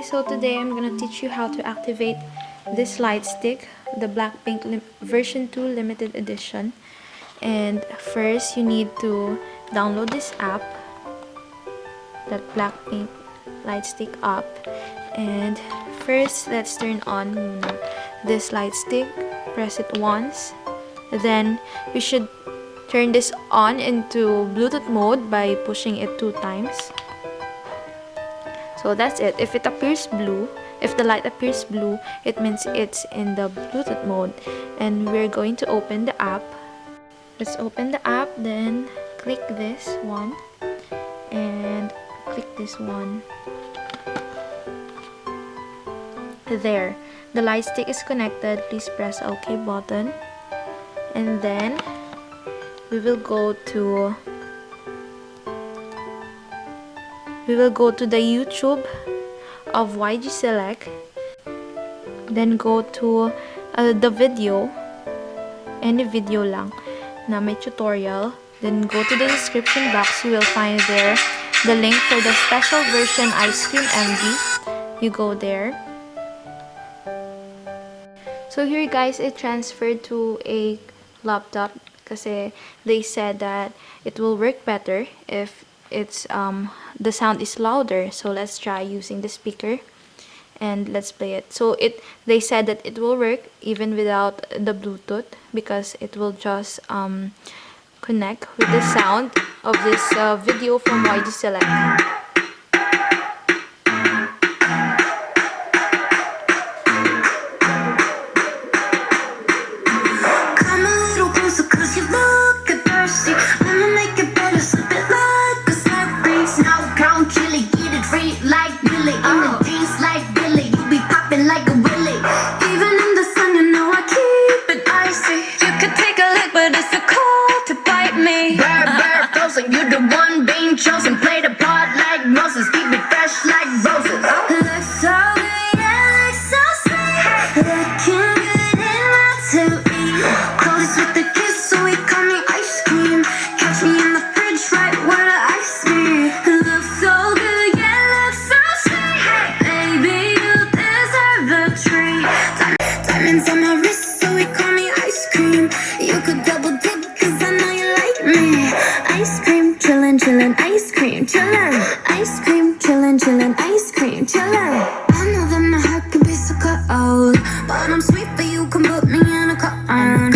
guys, so today I'm gonna teach you how to activate this light stick, the Blackpink version 2 limited edition. And first you need to download this app, that Blackpink Lightstick app. And first let's turn on this light stick, press it once, then you should turn this on into Bluetooth mode by pushing it 2 times. So that's it. If it appears blue, if the light appears blue, it means it's in the Bluetooth mode. And we're going to open the app. Let's open the app, then click this one and click this one. There, the light stick is connected. Please press OK button, and then we will go to the YouTube of YG Select, then go to the video, any video lang na may tutorial, then go to the description box. You will find there the link for the special version Ice Cream MV. You go there. So here guys, it transferred to a laptop kasi they said that it will work better if it's the sound is louder. So let's try using the speaker and let's play it. So they said that it will work even without the Bluetooth because it will just connect with the sound of this video from YG Select. You're the one being chosen. Play the part like Moses. Keep it fresh like roses. Looks so good, yeah, looks so sweet. Looking good in my to eat. Close with the kiss, so we call me ice cream. Catch me in the fridge, right where the ice be. Looks so good, yeah, looks so sweet. Baby, you deserve a treat. Diamonds on my wrist, so we call me ice cream. You could double dip, cause I know you like me. Ice cream, chillin', chillin', ice cream, chillin'. Ice cream, chillin', chillin', ice cream, chillin'. I know that my heart can be so cold, but I'm sweet, but you can put me in a cone.